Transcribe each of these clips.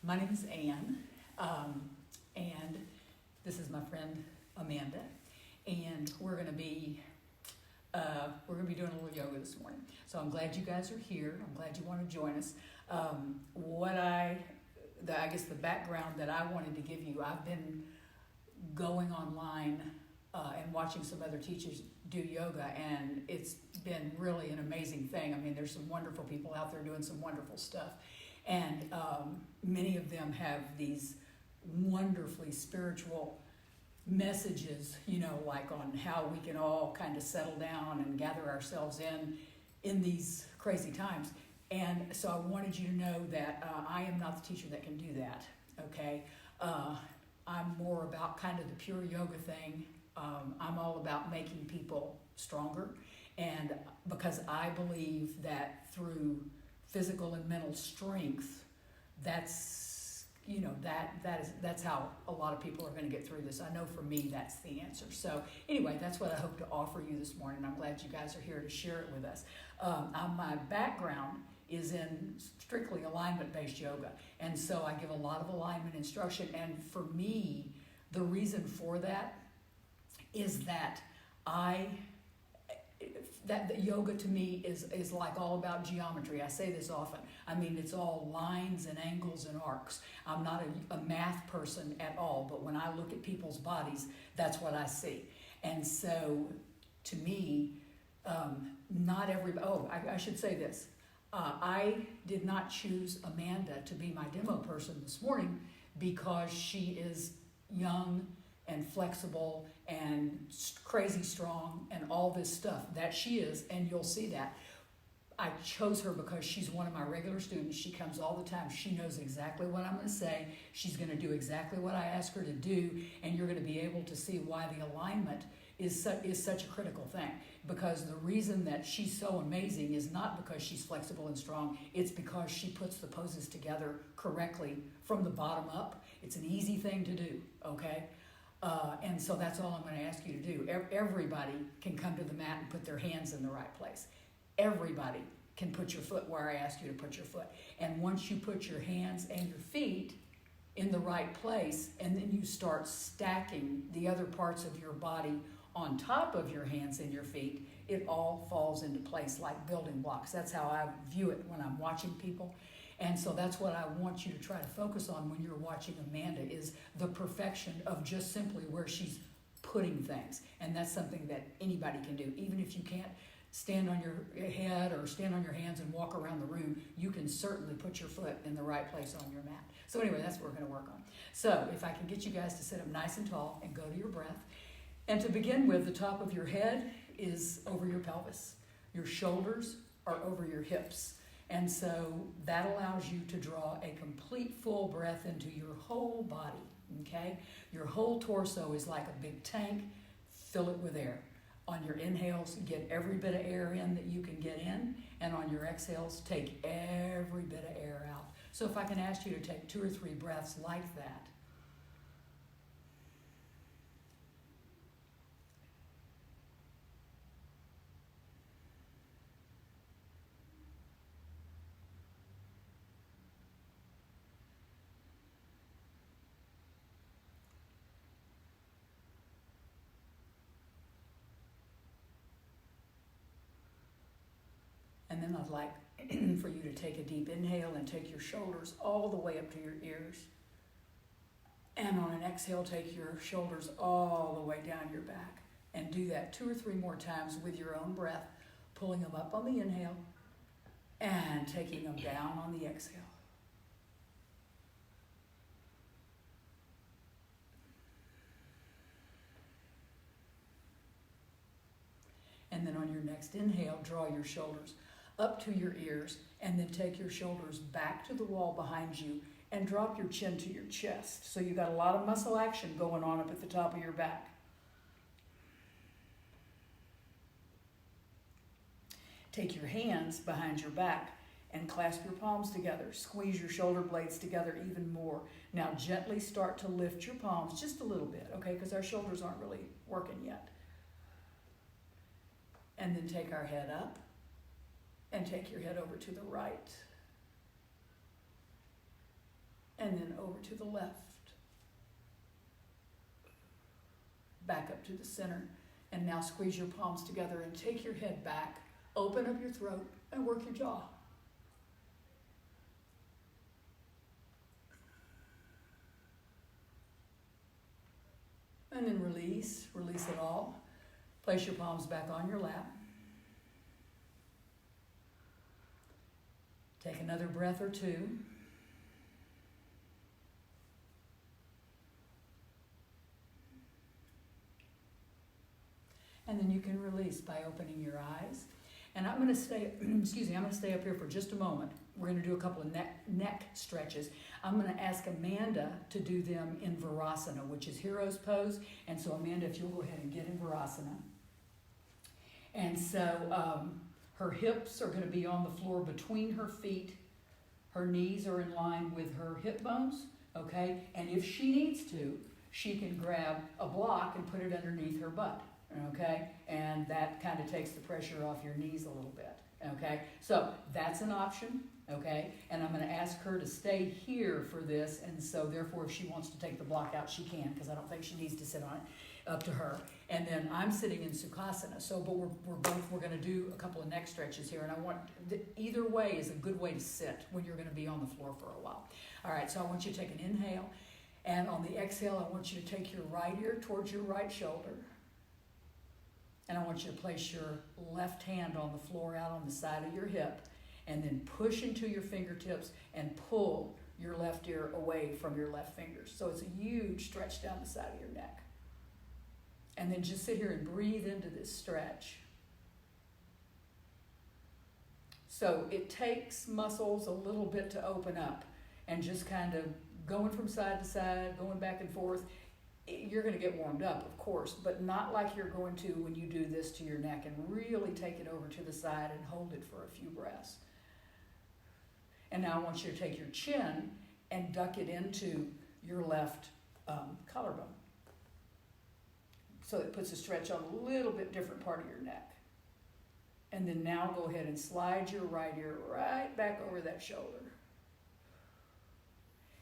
My name is Ann, and this is my friend Amanda, and we're going to be doing a little yoga this morning. So I'm glad you guys are here. I'm glad you want to join us. I guess the background that I wanted to give you, I've been going online and watching some other teachers do yoga, and it's been really an amazing thing. I mean, there's some wonderful people out there doing some wonderful stuff. And many of them have these wonderfully spiritual messages, like on how we can all kind of settle down and gather ourselves in these crazy times. And so I wanted you to know that I am not the teacher that can do that, okay? I'm more about kind of the pure yoga thing. I'm all about making people stronger, and because I believe that through physical and mental strength, that's how a lot of people are going to get through this. I know for me that's the answer. So anyway, that's what I hope to offer you this morning. I'm glad you guys are here to share it with us. My background is in strictly alignment-based yoga, and so I give a lot of alignment instruction. And for me, the reason for that is that the yoga to me is like all about geometry. I say this often. I mean, it's all lines and angles and arcs. I'm not a math person at all, but when I look at people's bodies, that's what I see. And so, to me, not everybody. Oh, I should say this. I did not choose Amanda to be my demo person this morning because she is young and flexible and crazy strong and all this stuff that she is, and you'll see that. I chose her because she's one of my regular students. She comes all the time. She knows exactly what I'm going to say. She's going to do exactly what I ask her to do, and you're going to be able to see why the alignment is such a critical thing. Because the reason that she's so amazing is not because she's flexible and strong. It's because she puts the poses together correctly from the bottom up. It's an easy thing to do, okay? And so that's all I'm going to ask you to do. Everybody can come to the mat and put their hands in the right place. Everybody can put your foot where I asked you to put your foot. And once you put your hands and your feet in the right place, and then you start stacking the other parts of your body on top of your hands and your feet, it all falls into place like building blocks. That's how I view it when I'm watching people. And so that's what I want you to try to focus on when you're watching Amanda, is the perfection of just simply where she's putting things. And that's something that anybody can do. Even if you can't stand on your head or stand on your hands and walk around the room, you can certainly put your foot in the right place on your mat. So anyway, that's what we're going to work on. So if I can get you guys to sit up nice and tall and go to your breath. And to begin with, the top of your head is over your pelvis. Your shoulders are over your hips. And so that allows you to draw a complete full breath into your whole body, okay? Your whole torso is like a big tank. Fill it with air. On your inhales, get every bit of air in that you can get in. And on your exhales, take every bit of air out. So if I can ask you to take 2 or 3 breaths like that. And then I'd like for you to take a deep inhale and take your shoulders all the way up to your ears. And on an exhale, take your shoulders all the way down your back. And do that 2 or 3 more times with your own breath, pulling them up on the inhale and taking them down on the exhale. And then on your next inhale, draw your shoulders up to your ears, and then take your shoulders back to the wall behind you and drop your chin to your chest. So you've got a lot of muscle action going on up at the top of your back. Take your hands behind your back and clasp your palms together. Squeeze your shoulder blades together even more. Now gently start to lift your palms just a little bit, okay, because our shoulders aren't really working yet. And then take our head up and take your head over to the right. and then over to the left. Back up to the center, and now squeeze your palms together and take your head back, open up your throat, and work your jaw. And then release it all. Place your palms back on your lap. Take another breath or two. And then you can release by opening your eyes. And I'm going to stay, I'm going to stay up here for just a moment. We're going to do a couple of neck stretches. I'm going to ask Amanda to do them in Virasana, which is hero's pose. And so Amanda, if you'll go ahead and get in Virasana. And so her hips are going to be on the floor between her feet. Her knees are in line with her hip bones, okay? And if she needs to, she can grab a block and put it underneath her butt. Okay, and that kind of takes the pressure off your knees a little bit. Okay, so that's an option. Okay, and I'm going to ask her to stay here for this, and so therefore, if she wants to take the block out, she can, because I don't think she needs to sit on it. Up to her. And then I'm sitting in Sukhasana. So, but we're going to do a couple of neck stretches here, and I want either way is a good way to sit when you're going to be on the floor for a while. All right, so I want you to take an inhale, and on the exhale, I want you to take your right ear towards your right shoulder. And I want you to place your left hand on the floor out on the side of your hip, and then push into your fingertips and pull your left ear away from your left fingers. So it's a huge stretch down the side of your neck. And then just sit here and breathe into this stretch. So it takes muscles a little bit to open up, and just kind of going from side to side, going back and forth. You're going to get warmed up, of course, but not like you're going to when you do this to your neck, and really take it over to the side and hold it for a few breaths. And now I want you to take your chin and duck it into your left collarbone. So it puts a stretch on a little bit different part of your neck. And then now go ahead and slide your right ear right back over that shoulder.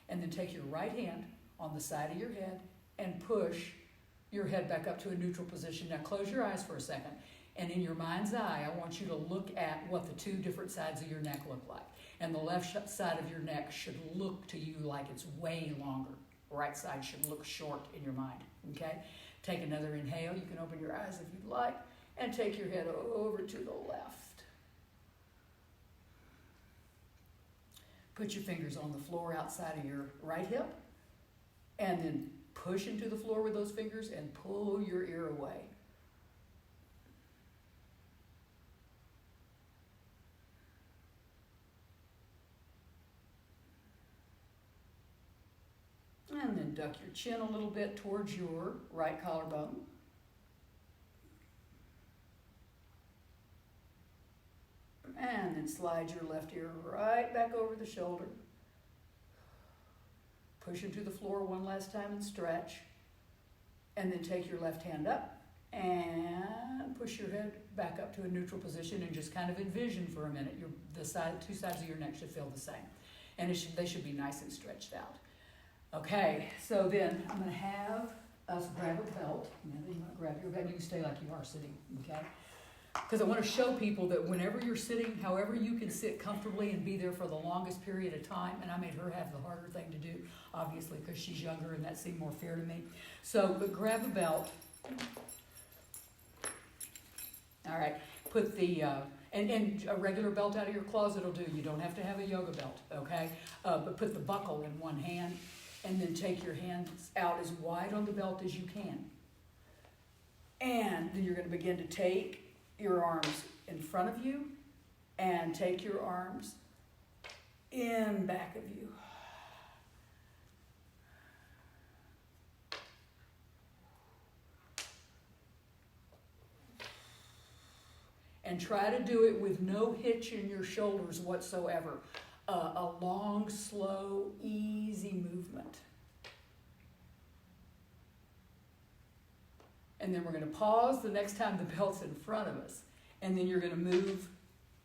And then take your right hand on the side of your head and push your head back up to a neutral position. Now close your eyes for a second. And in your mind's eye, I want you to look at what the two different sides of your neck look like. And the left side of your neck should look to you like it's way longer. Right side should look short in your mind, okay? Take another inhale. You can open your eyes if you'd like. And take your head over to the left. Put your fingers on the floor outside of your right hip. And then push into the floor with those fingers and pull your ear away. And then duck your chin a little bit towards your right collarbone. And then slide your left ear right back over the shoulder. Push into the floor one last time and stretch. And then take your left hand up and push your head back up to a neutral position, and just kind of envision for a minute. Two sides of your neck should feel the same. And they should be nice and stretched out. Okay, so then I'm going to have us grab a belt. And then you want to grab your belt. You can stay like you are sitting, okay? Because I want to show people that whenever you're sitting, however you can sit comfortably and be there for the longest period of time, and I made her have the harder thing to do, obviously, because she's younger and that seemed more fair to me. So, but grab a belt. All right, put the, and a regular belt out of your closet will do. You don't have to have a yoga belt, okay? But put the buckle in one hand, and then take your hands out as wide on the belt as you can. And then you're going to begin to take your arms in front of you and take your arms in back of you. And try to do it with no hitch in your shoulders whatsoever. A long, slow, easy movement. And then we're going to pause the next time the belt's in front of us. And then you're going to move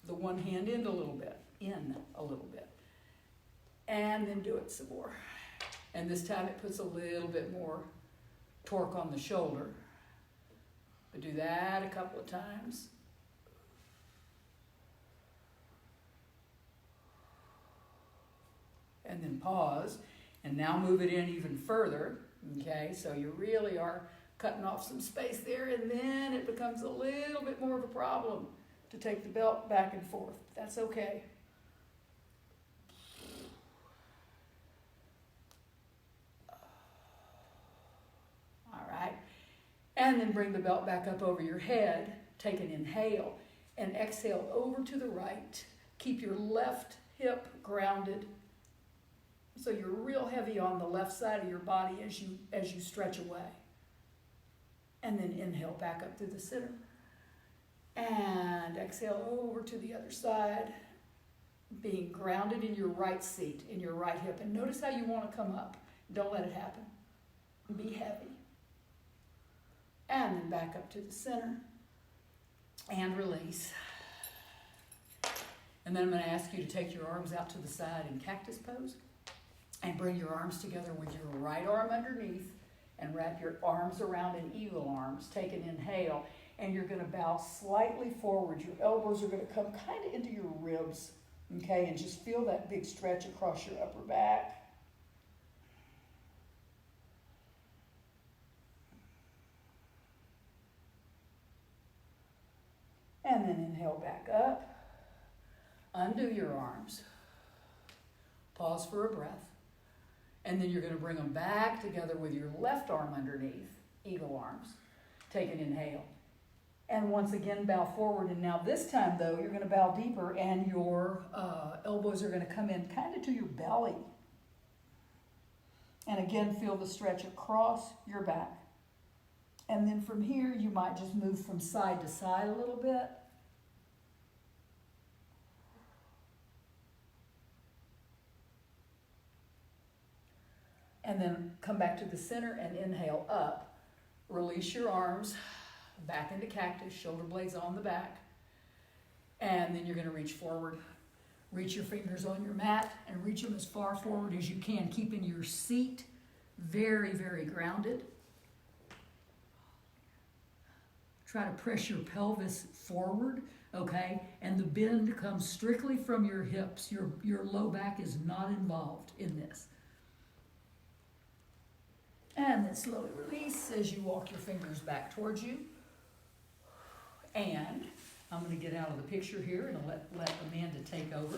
the one hand in a little bit. And then do it some more. And this time it puts a little bit more torque on the shoulder. But do that a couple of times. And then pause. And now move it in even further. Okay, so you really are cutting off some space there, and then it becomes a little bit more of a problem to take the belt back and forth. That's okay. All right, and then bring the belt back up over your head. Take an inhale and exhale over to the right. Keep your left hip grounded. So you're real heavy on the left side of your body as you stretch away. And then inhale back up through the center. And exhale over to the other side, being grounded in your right seat, in your right hip. And notice how you want to come up. Don't let it happen. Be heavy. And then back up to the center. And release. And then I'm going to ask you to take your arms out to the side in cactus pose. And bring your arms together with your right arm underneath and wrap your arms around in eagle arms. Take an inhale, and you're going to bow slightly forward. Your elbows are going to come kind of into your ribs, okay? And just feel that big stretch across your upper back. And then inhale back up. Undo your arms. Pause for a breath. And then you're going to bring them back together with your left arm underneath, eagle arms. Take an inhale. And once again, bow forward. And now this time, though, you're going to bow deeper, and your elbows are going to come in kind of to your belly. And again, feel the stretch across your back. And then from here, you might just move from side to side a little bit. And then come back to the center and inhale up. Release your arms back into cactus, shoulder blades on the back. And then you're going to reach forward. Reach your fingers on your mat and reach them as far forward as you can, keeping your seat very, very grounded. Try to press your pelvis forward, okay? And the bend comes strictly from your hips. Your low back is not involved in this. And then slowly release as you walk your fingers back towards you. And I'm going to get out of the picture here and let Amanda take over.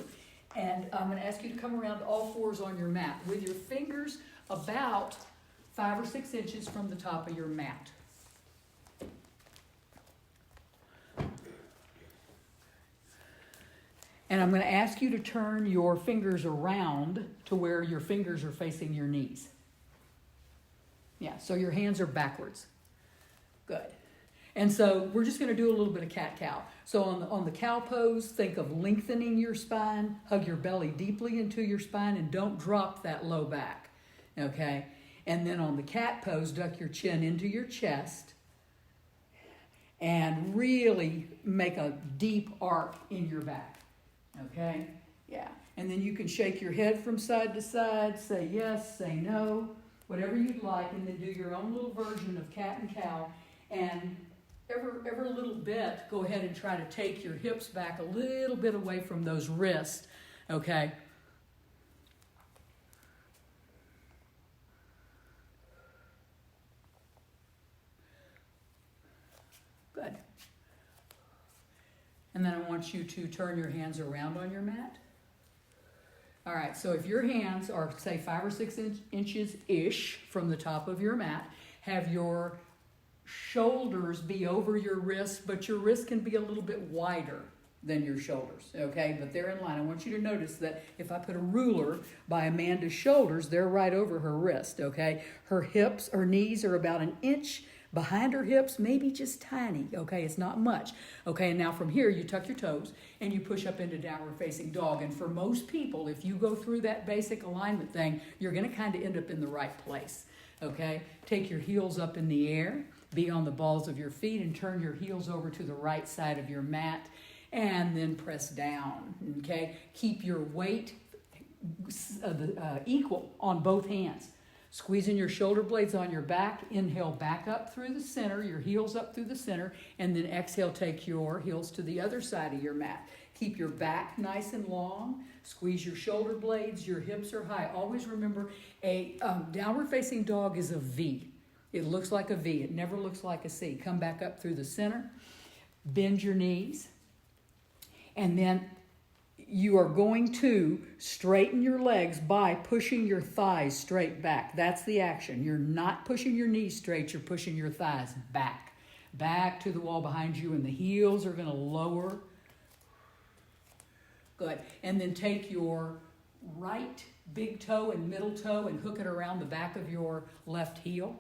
And I'm going to ask you to come around to all fours on your mat with your fingers about 5 or 6 inches from the top of your mat. And I'm going to ask you to turn your fingers around to where your fingers are facing your knees. Yeah, so your hands are backwards. Good. And so we're just going to do a little bit of cat-cow. So on the cow pose, think of lengthening your spine, hug your belly deeply into your spine, and don't drop that low back, okay? And then on the cat pose, duck your chin into your chest and really make a deep arc in your back, okay? Yeah. And then you can shake your head from side to side, say yes, say no, whatever you'd like, and then do your own little version of cat and cow. And every little bit, go ahead and try to take your hips back a little bit away from those wrists, okay? Good. And then I want you to turn your hands around on your mat. All right, so if your hands are, say, 5 or 6 inches-ish from the top of your mat, have your shoulders be over your wrists, but your wrists can be a little bit wider than your shoulders, okay? But they're in line. I want you to notice that if I put a ruler by Amanda's shoulders, they're right over her wrist, okay? Her hips, her knees are about an inch behind her hips, maybe just tiny, okay? It's not much, okay? And now from here, you tuck your toes and you push up into downward facing dog. And for most people, if you go through that basic alignment thing, you're going to kind of end up in the right place, okay? Take your heels up in the air, be on the balls of your feet, and turn your heels over to the right side of your mat, and then press down, okay? Keep your weight equal on both hands. Squeezing your shoulder blades on your back. Inhale back up through the center, your heels up through the center, and then exhale, take your heels to the other side of your mat. Keep your back nice and long. Squeeze your shoulder blades, your hips are high. Always remember a downward facing dog is a V. It looks like a V. It never looks like a C. Come back up through the center. Bend your knees. And then you are going to straighten your legs by pushing your thighs straight back. That's the action. You're not pushing your knees straight. You're pushing your thighs back. Back to the wall behind you, and the heels are going to lower. Good. And then take your right big toe and middle toe and hook it around the back of your left heel.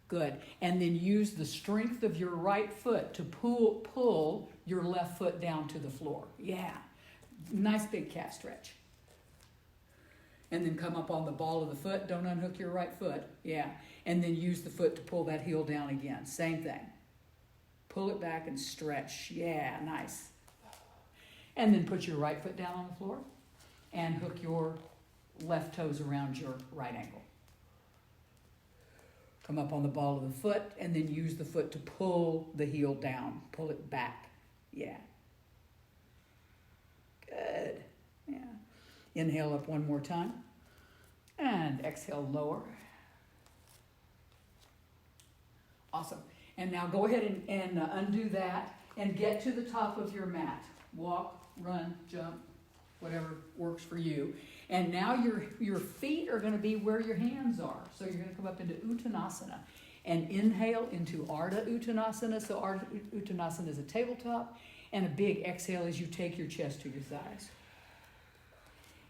Good. And then use the strength of your right foot to pull your left foot down to the floor. Yeah. Nice big calf stretch. And then come up on the ball of the foot. Don't unhook your right foot. Yeah. And then use the foot to pull that heel down again. Same thing. Pull it back and stretch. Yeah, nice. And then put your right foot down on the floor and hook your left toes around your right ankle. Come up on the ball of the foot and then use the foot to pull the heel down. Pull it back. Yeah. Good. Yeah. Inhale up one more time. And exhale, lower. Awesome. And now go ahead and undo that and get to the top of your mat. Walk, run, jump, whatever works for you. And now your feet are going to be where your hands are. So you're going to come up into Uttanasana. And inhale into Ardha Uttanasana. So Ardha Uttanasana is a tabletop. And a big exhale as you take your chest to your thighs.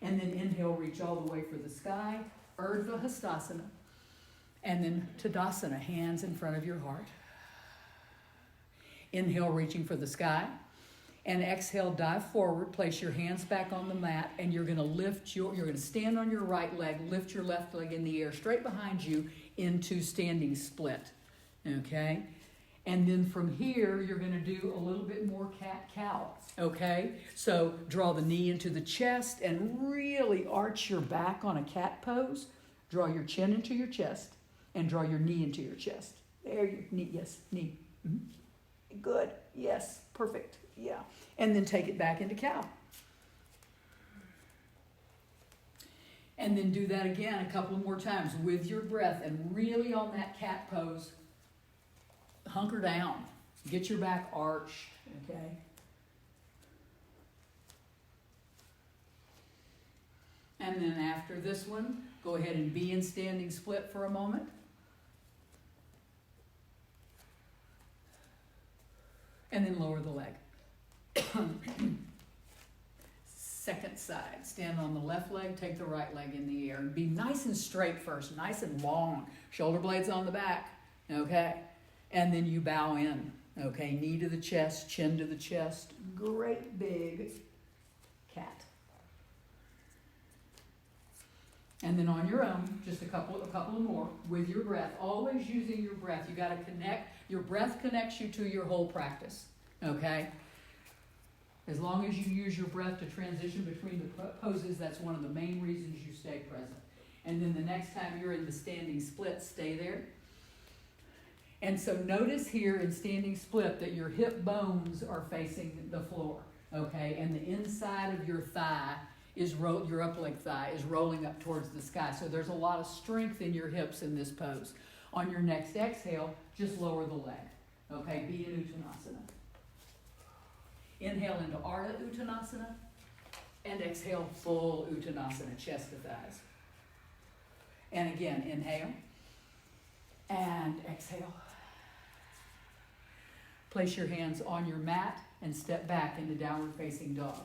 And then inhale, reach all the way for the sky. Urdhva Hastasana. And then Tadasana, hands in front of your heart. Inhale, reaching for the sky. And exhale, dive forward, place your hands back on the mat, and you're going to you're going to stand on your right leg, lift your left leg in the air, straight behind you into standing split. Okay? And then from here, you're going to do a little bit more cat-cow. Okay? So draw the knee into the chest and really arch your back on a cat pose. Draw your chin into your chest and draw your knee into your chest. There, your knee, yes, knee. Mm-hmm. Good, yes, perfect, yeah. And then take it back into cow. And then do that again a couple more times with your breath and really on that cat pose. Hunker down. Get your back arched, okay? And then after this one, go ahead and be in standing split for a moment. And then lower the leg. Second side. Stand on the left leg, take the right leg in the air. And be nice and straight first, nice and long. Shoulder blades on the back, okay? And then you bow in, okay? Knee to the chest, chin to the chest. Great big cat. And then on your own, just a couple more with your breath. Always using your breath. You got to connect. Your breath connects you to your whole practice, okay? As long as you use your breath to transition between the poses, that's one of the main reasons you stay present. And then the next time you're in the standing split, stay there. And so notice here in standing split that your hip bones are facing the floor, okay? And the inside of your thigh is your upper leg thigh is rolling up towards the sky. So there's a lot of strength in your hips in this pose. On your next exhale, just lower the leg, okay? Be in Uttanasana. Inhale into Ardha Uttanasana and exhale full Uttanasana, chest to thighs. And again, inhale and exhale. Place your hands on your mat and step back into downward facing dog.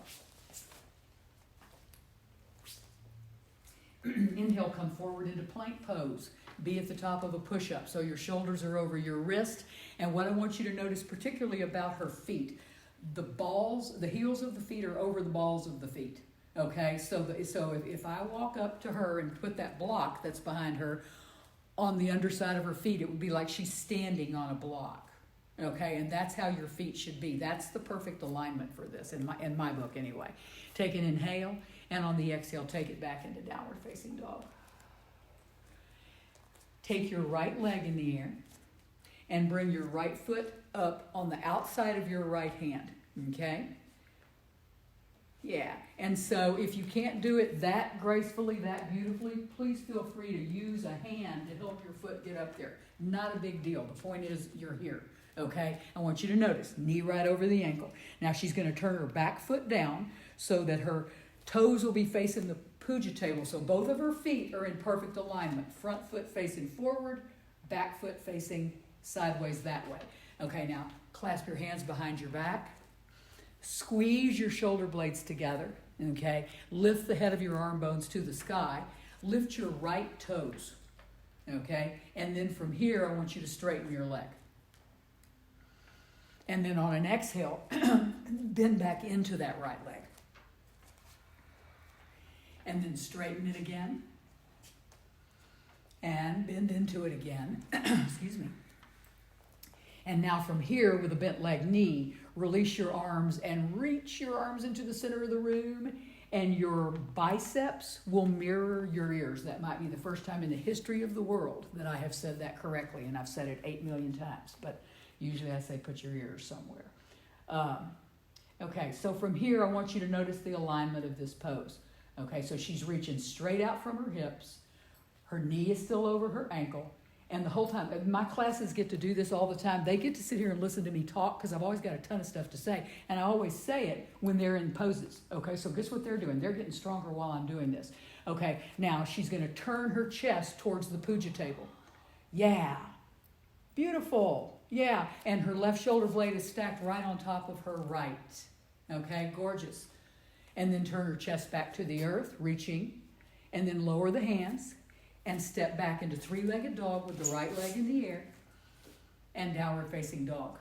Inhale, come forward into plank pose. Be at the top of a push-up so your shoulders are over your wrist. And what I want you to notice particularly about her feet, the heels of the feet are over the balls of the feet. Okay, so if I walk up to her and put that block that's behind her on the underside of her feet, it would be like she's standing on a block. Okay, and that's how your feet should be. That's the perfect alignment for this, in my book anyway. Take an inhale, And on the exhale, take it back into downward facing dog. Take your right leg in the air and bring your right foot up on the outside of your right hand, okay? Yeah, and so if you can't do it that gracefully, that beautifully, please feel free to use a hand to help your foot get up there. Not a big deal. The point is you're here, okay? I want you to notice, knee right over the ankle. Now she's going to turn her back foot down so that her toes will be facing the puja table. So both of her feet are in perfect alignment. Front foot facing forward, back foot facing sideways that way. Okay, now clasp your hands behind your back. Squeeze your shoulder blades together, okay? Lift the head of your arm bones to the sky. Lift your right toes, okay? And then from here, I want you to straighten your leg. And then on an exhale, bend back into that right leg. And then straighten it again. And bend into it again. Excuse me. And now from here, with a bent leg knee, release your arms and reach your arms into the center of the room, and your biceps will mirror your ears. That might be the first time in the history of the world that I have said that correctly, and I've said it 8 million times, but usually I say put your ears somewhere. Okay, so from here, I want you to notice the alignment of this pose. Okay, so she's reaching straight out from her hips. Her knee is still over her ankle. And the whole time, my classes get to do this all the time. They get to sit here and listen to me talk because I've always got a ton of stuff to say. And I always say it when they're in poses. Okay, so guess what they're doing? They're getting stronger while I'm doing this. Okay, now she's going to turn her chest towards the puja table. Yeah, beautiful. Yeah, and her left shoulder blade is stacked right on top of her right. Okay, gorgeous. And then turn her chest back to the earth, reaching. And then lower the hands. And step back into three-legged dog with the right leg in the air and downward facing dog.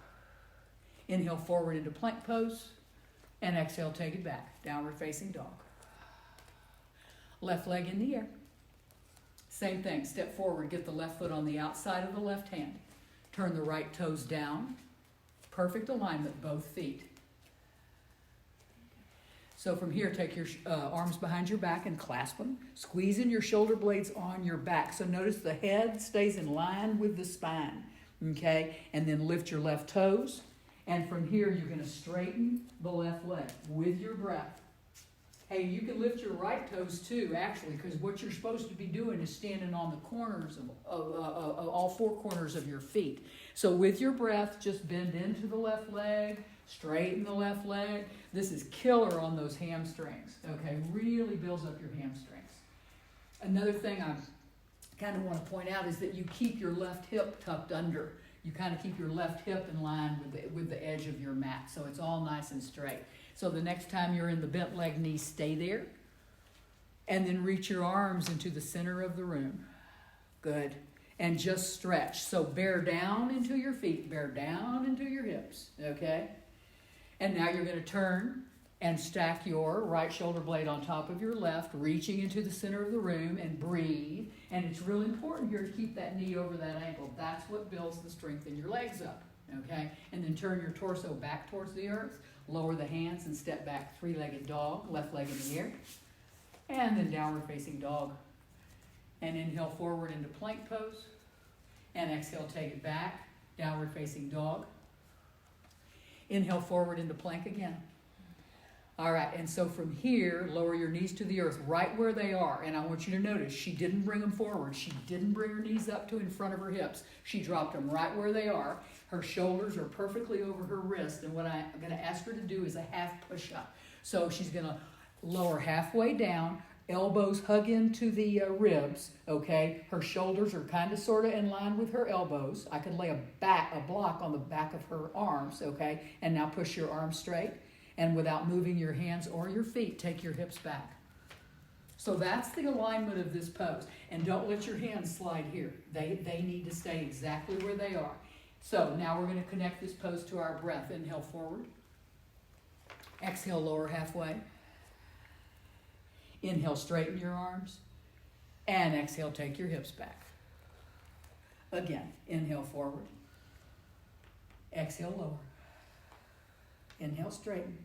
Inhale forward into plank pose and exhale, take it back, downward facing dog. Left leg in the air. Same thing, step forward, get the left foot on the outside of the left hand. Turn the right toes down, perfect alignment, both feet. So from here, take your arms behind your back and clasp them, squeezing your shoulder blades on your back. So notice the head stays in line with the spine, okay? And then lift your left toes. And from here, you're going to straighten the left leg with your breath. Hey, you can lift your right toes too, actually, because what you're supposed to be doing is standing on the corners of all four corners of your feet. So with your breath, just bend into the left leg, straighten the left leg. This is killer on those hamstrings, okay? Really builds up your hamstrings. Another thing I kind of want to point out is that you keep your left hip tucked under. You kind of keep your left hip in line with the edge of your mat, so it's all nice and straight. So the next time you're in the bent leg knee, stay there. And then reach your arms into the center of the room. Good. And just stretch. So bear down into your feet, bear down into your hips, okay? And now you're going to turn and stack your right shoulder blade on top of your left, reaching into the center of the room, and breathe. And it's really important here to keep that knee over that ankle. That's what builds the strength in your legs up, okay? And then turn your torso back towards the earth, lower the hands and step back, three-legged dog, left leg in the air, and then downward facing dog. And inhale forward into plank pose, and exhale, take it back, downward facing dog. Inhale forward into plank again. All right, and so from here, lower your knees to the earth right where they are. And I want you to notice, she didn't bring them forward. She didn't bring her knees up to in front of her hips. She dropped them right where they are. Her shoulders are perfectly over her wrist. And what I'm going to ask her to do is a half push-up. So she's going to lower halfway down, elbows hug into the ribs, okay? Her shoulders are kind of sort of in line with her elbows. I could lay a block on the back of her arms, okay? And now push your arms straight. And without moving your hands or your feet, take your hips back. So that's the alignment of this pose. And don't let your hands slide here. They need to stay exactly where they are. So now we're going to connect this pose to our breath. Inhale forward. Exhale, lower halfway. Inhale, straighten your arms. And exhale, take your hips back. Again, inhale forward. Exhale, lower. Inhale, straighten.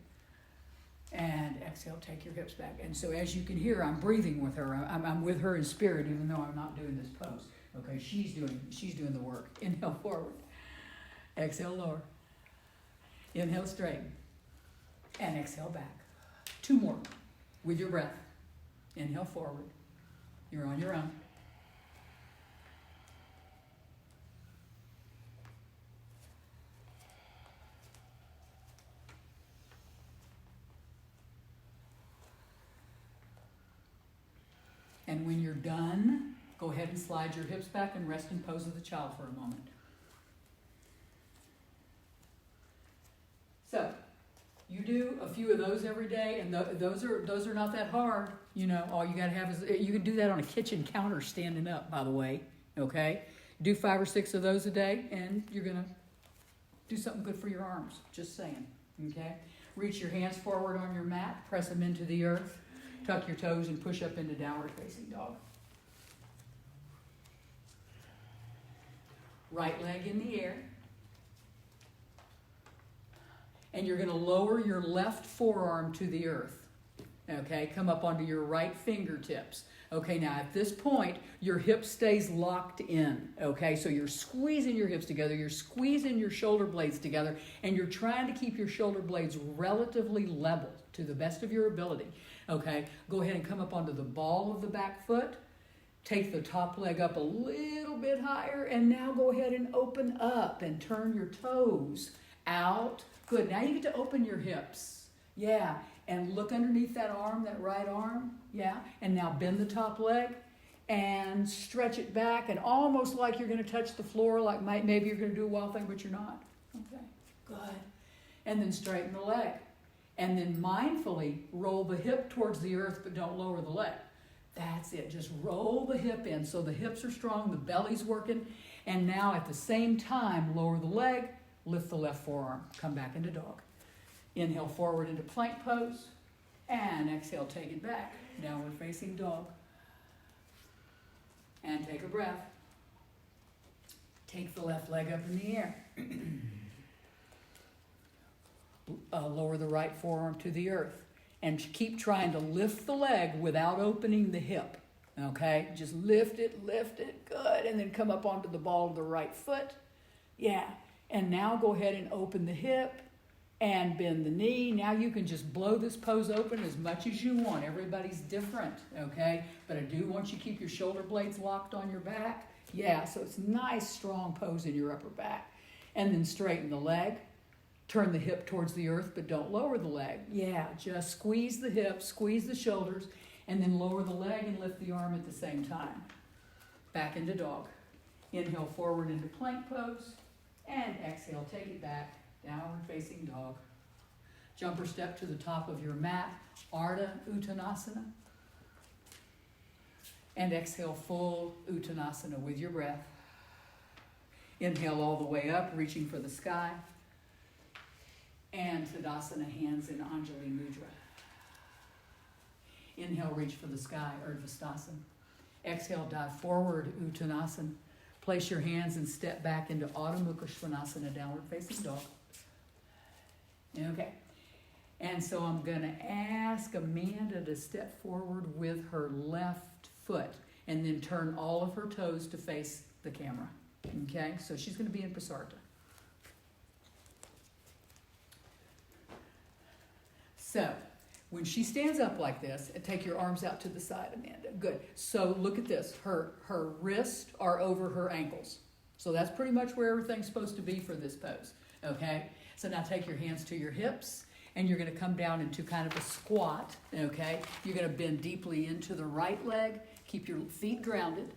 And exhale, take your hips back. And so as you can hear, I'm breathing with her. I'm with her in spirit, even though I'm not doing this pose. Okay, she's doing the work. Inhale forward. Exhale lower. Inhale straighten. And exhale back. 2 more with your breath. Inhale forward. You're on your own. And when you're done, go ahead and slide your hips back and rest in pose of the child for a moment. So, you do a few of those every day, and those are not that hard. You know, all you gotta have is, you can do that on a kitchen counter standing up, by the way, okay? Do 5 or 6 of those a day, and you're gonna do something good for your arms, just saying, okay? Reach your hands forward on your mat, press them into the earth, tuck your toes, and push up into downward facing dog. Right leg in the air. And you're going to lower your left forearm to the earth. Okay, come up onto your right fingertips. Okay, now at this point, your hip stays locked in. Okay, so you're squeezing your hips together, you're squeezing your shoulder blades together, and you're trying to keep your shoulder blades relatively level to the best of your ability. Okay, go ahead and come up onto the ball of the back foot. Take the top leg up a little bit higher, and now go ahead and open up and turn your toes out. Good, now you get to open your hips. Yeah, and look underneath that arm, that right arm. Yeah, and now bend the top leg and stretch it back, and almost like you're going to touch the floor, like maybe you're going to do a wild thing, but you're not. Okay, good. And then straighten the leg. And then mindfully roll the hip towards the earth, but don't lower the leg. That's it. Just roll the hip in so the hips are strong, the belly's working. And now at the same time, lower the leg, lift the left forearm. Come back into dog. Inhale forward into plank pose. And exhale, take it back. Downward facing dog. And take a breath. Take the left leg up in the air. Lower the right forearm to the earth. And keep trying to lift the leg without opening the hip. Okay? Just lift it, good. And then come up onto the ball of the right foot. Yeah. And now go ahead and open the hip and bend the knee. Now you can just blow this pose open as much as you want. Everybody's different, okay? But I do want you to keep your shoulder blades locked on your back. Yeah, so it's a nice, strong pose in your upper back. And then straighten the leg. Turn the hip towards the earth, but don't lower the leg. Yeah, just squeeze the hips, squeeze the shoulders, and then lower the leg and lift the arm at the same time. Back into dog. Inhale forward into plank pose, and exhale, take it back, downward facing dog. Jumper step to the top of your mat, Ardha Uttanasana. And exhale, full Uttanasana with your breath. Inhale all the way up, reaching for the sky. And Tadasana, hands in Anjali Mudra. Inhale, reach for the sky, Urdhva. Exhale, dive forward, Uttanasana. Place your hands and step back into Adho Mukha Svanasana, downward facing dog. Okay. And so I'm going to ask Amanda to step forward with her left foot and then turn all of her toes to face the camera. Okay? So she's going to be in Pasarta. So, when she stands up like this, and take your arms out to the side, Amanda. Good. So look at this. Her wrists are over her ankles. So that's pretty much where everything's supposed to be for this pose. Okay? So now take your hands to your hips, and you're going to come down into kind of a squat. Okay? You're going to bend deeply into the right leg. Keep your feet grounded.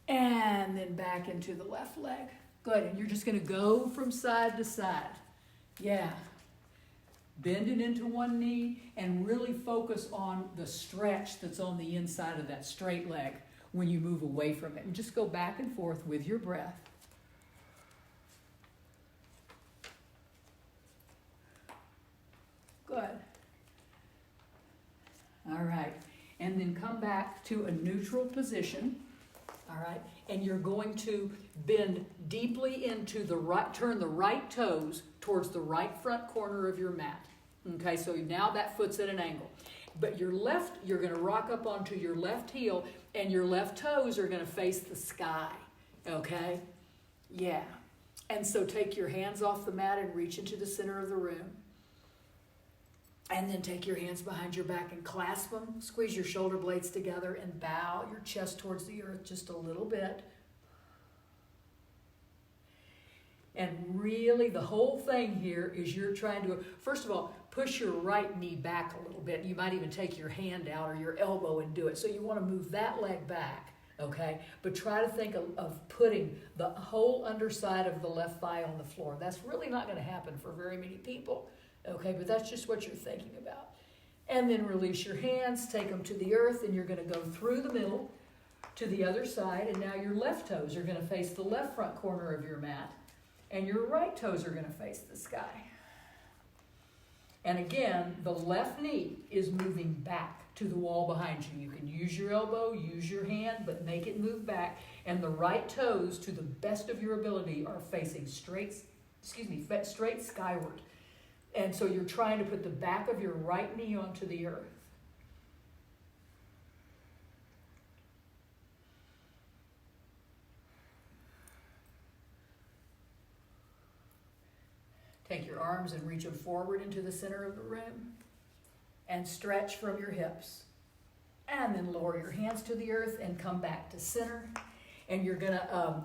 And then back into the left leg. Good. And you're just going to go from side to side. Yeah. Bend it into one knee and really focus on the stretch that's on the inside of that straight leg when you move away from it. And just go back and forth with your breath. Good. All right. And then come back to a neutral position. All right. And you're going to bend deeply into the right, turn the right toes towards the right front corner of your mat. Okay, so now that foot's at an angle. But your left, you're going to rock up onto your left heel, and your left toes are going to face the sky. Okay? Yeah. And so take your hands off the mat and reach into the center of the room. And then take your hands behind your back and clasp them. Squeeze your shoulder blades together and bow your chest towards the earth just a little bit. And really, the whole thing here is you're trying to, first of all, push your right knee back a little bit. You might even take your hand out or your elbow and do it. So you want to move that leg back, okay? But try to think of putting the whole underside of the left thigh on the floor. That's really not going to happen for very many people, okay? But that's just what you're thinking about. And then release your hands, take them to the earth, and you're going to go through the middle to the other side. And now your left toes are going to face the left front corner of your mat. And your right toes are going to face the sky. And again, the left knee is moving back to the wall behind you. You can use your elbow, use your hand, but make it move back. And the right toes, to the best of your ability, are facing straight skyward. And so you're trying to put the back of your right knee onto the earth. Take your arms and reach them forward into the center of the room and stretch from your hips. And then lower your hands to the earth and come back to center. And you're going to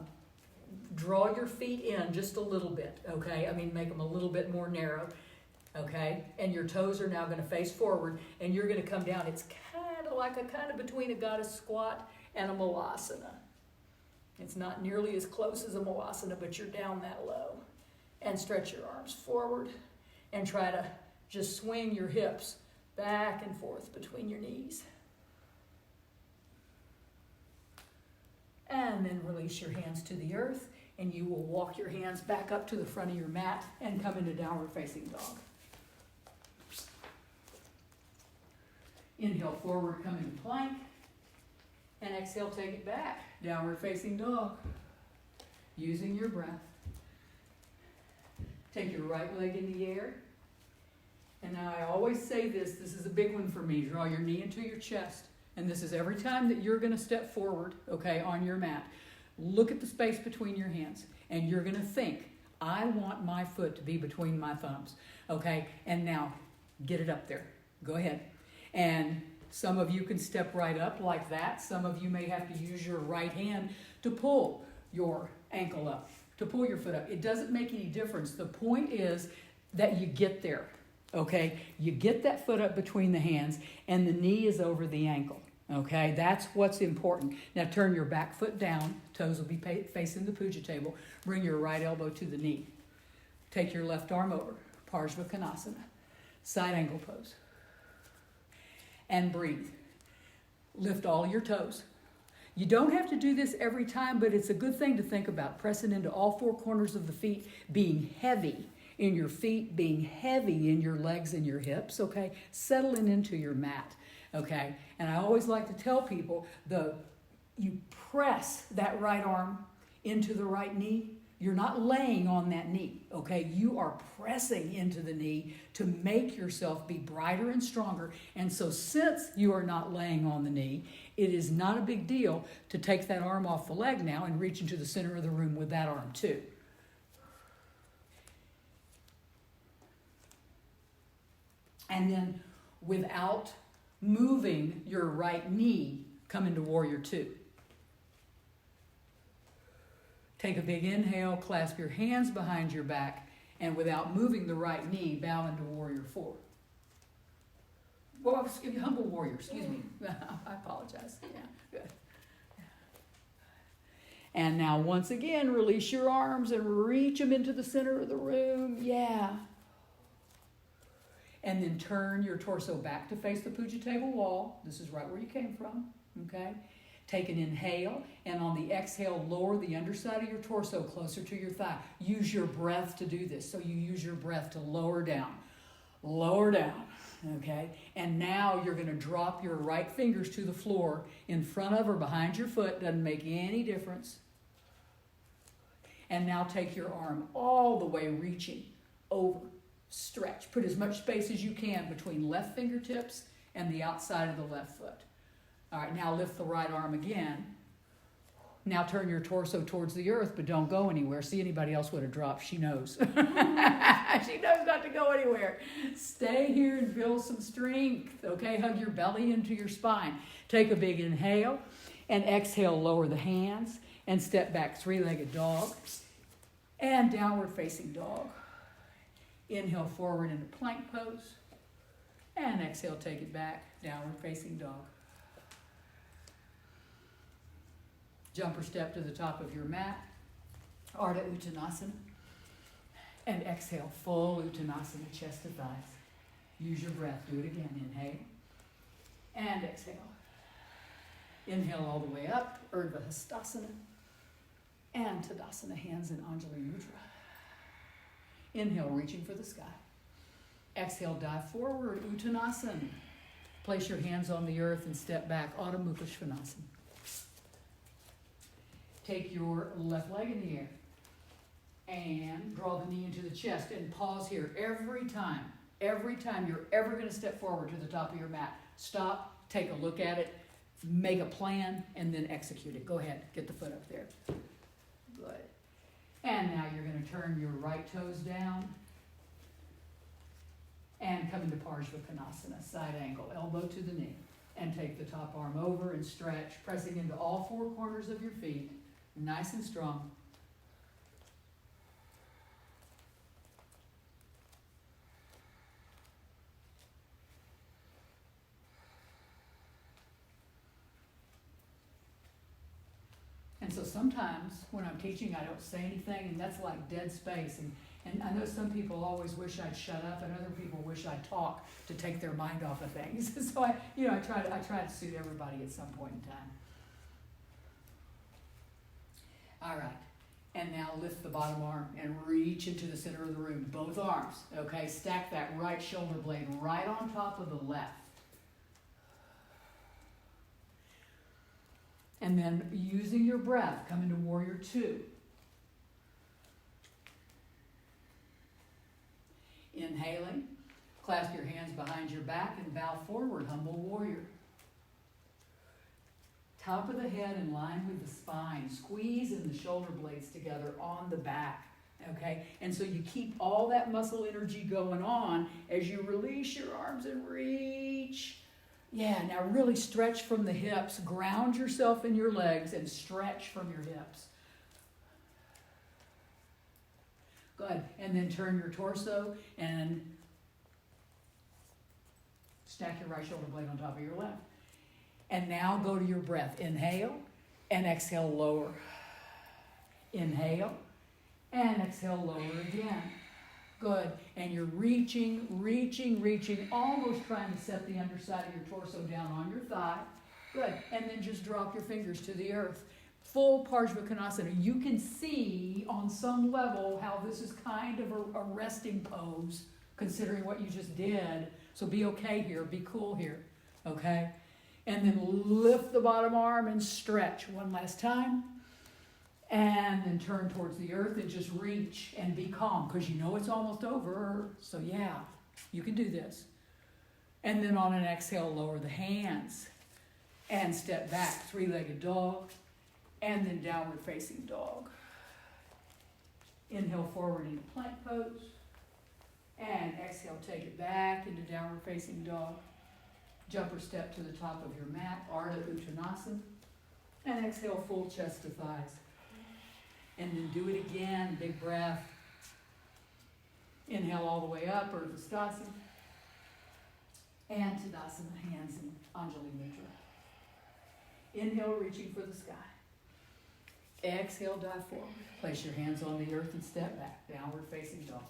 draw your feet in just a little bit, okay? I mean, make them a little bit more narrow, okay? And your toes are now going to face forward, and you're going to come down. It's kind of between a goddess squat and a malasana. It's not nearly as close as a malasana, but you're down that low. And stretch your arms forward and try to just swing your hips back and forth between your knees. And then release your hands to the earth, and you will walk your hands back up to the front of your mat and come into downward facing dog. Inhale forward, come into plank, and exhale, take it back. Downward facing dog. Using your breath. Take your right leg in the air. And now I always say this is a big one for me. Draw your knee into your chest. And this is every time that you're going to step forward, okay, on your mat. Look at the space between your hands. And you're going to think, I want my foot to be between my thumbs, okay? And now, get it up there. Go ahead. And some of you can step right up like that. Some of you may have to use your right hand to pull your ankle up, to pull your foot up. It doesn't make any difference. The point is that you get there, okay? You get that foot up between the hands, and the knee is over the ankle, okay? That's what's important. Now turn your back foot down. Toes will be facing the puja table. Bring your right elbow to the knee. Take your left arm over. Parsvakonasana. Side angle pose. And breathe. Lift all your toes. You don't have to do this every time, but it's a good thing to think about. Pressing into all four corners of the feet, being heavy in your feet, being heavy in your legs and your hips, okay? Settling into your mat, okay? And I always like to tell people, you press that right arm into the right knee. You're not laying on that knee, okay? You are pressing into the knee to make yourself be brighter and stronger. And so since you are not laying on the knee, it is not a big deal to take that arm off the leg now and reach into the center of the room with that arm too. And then without moving your right knee, come into Warrior Two. Take a big inhale, clasp your hands behind your back, and without moving the right knee, bow into Warrior Four. Well, excuse me, Humble Warrior, excuse me. I apologize. Yeah, good. And now, once again, release your arms and reach them into the center of the room. Yeah. And then turn your torso back to face the puja table wall. This is right where you came from, okay? Take an inhale, and on the exhale, lower the underside of your torso closer to your thigh. Use your breath to do this. So you use your breath to lower down, okay? And now you're going to drop your right fingers to the floor in front of or behind your foot. Doesn't make any difference. And now take your arm all the way reaching over Stretch. Put as much space as you can between left fingertips and the outside of the left foot. All right, now lift the right arm again. Now turn your torso towards the earth, but don't go anywhere. See, anybody else would have dropped. She knows. She knows not to go anywhere. Stay here and build some strength, okay? Hug your belly into your spine. Take a big inhale and exhale, lower the hands and step back, three-legged dog and downward facing dog. Inhale forward into plank pose and exhale, take it back, downward facing dog. Jumper step to the top of your mat, Ardha Uttanasana, and exhale, full Uttanasana, chest to thighs. Use your breath, do it again, inhale, and exhale. Inhale all the way up, Urdhva Hastasana, and Tadasana, hands in Anjali Mudra. Inhale, reaching for the sky. Exhale, dive forward, Uttanasana. Place your hands on the earth and step back, Adho Mukha Svanasana. Take your left leg in the air and draw the knee into the chest and pause here every time you're ever going to step forward to the top of your mat. Stop, take a look at it, make a plan, and then execute it. Go ahead, get the foot up there. Good. And now you're going to turn your right toes down and come into Parshvakonasana, side angle, elbow to the knee. And take the top arm over and stretch, pressing into all four corners of your feet. Nice and strong. And so sometimes when I'm teaching, I don't say anything, and that's like dead space. And I know some people always wish I'd shut up, and other people wish I'd talk to take their mind off of things. So I try to suit everybody at some point in time. All right, and now lift the bottom arm and reach into the center of the room, both arms, okay? Stack that right shoulder blade right on top of the left. And then using your breath, come into Warrior Two. Inhaling, clasp your hands behind your back and bow forward, Humble Warrior. Top of the head in line with the spine. Squeezing the shoulder blades together on the back, okay? And so you keep all that muscle energy going on as you release your arms and reach. Yeah, now really stretch from the hips. Ground yourself in your legs and stretch from your hips. Good. And then turn your torso and stack your right shoulder blade on top of your left. And now go to your breath. Inhale and exhale, lower. Inhale and exhale, lower again. Good. And you're reaching, almost trying to set the underside of your torso down on your thigh. Good. And then just drop your fingers to the earth. Full Parshvakonasana. You can see on some level how this is kind of a resting pose, considering what you just did. So be okay here. Be cool here. Okay? And then lift the bottom arm and stretch one last time. And then turn towards the earth and just reach and be calm because you know it's almost over. So yeah, you can do this. And then on an exhale, lower the hands and step back, three-legged dog, and then downward facing dog. Inhale forward into plank pose. And exhale, take it back into downward facing dog. Jumper step to the top of your mat, Ardha Uttanasana. And exhale, full chest to thighs. And then do it again, big breath. Inhale all the way up, Urdhva Hastasana. And Tadasana, hands in Anjali Mudra. Inhale, reaching for the sky. Exhale, dive forward. Place your hands on the earth and step back, downward facing dog.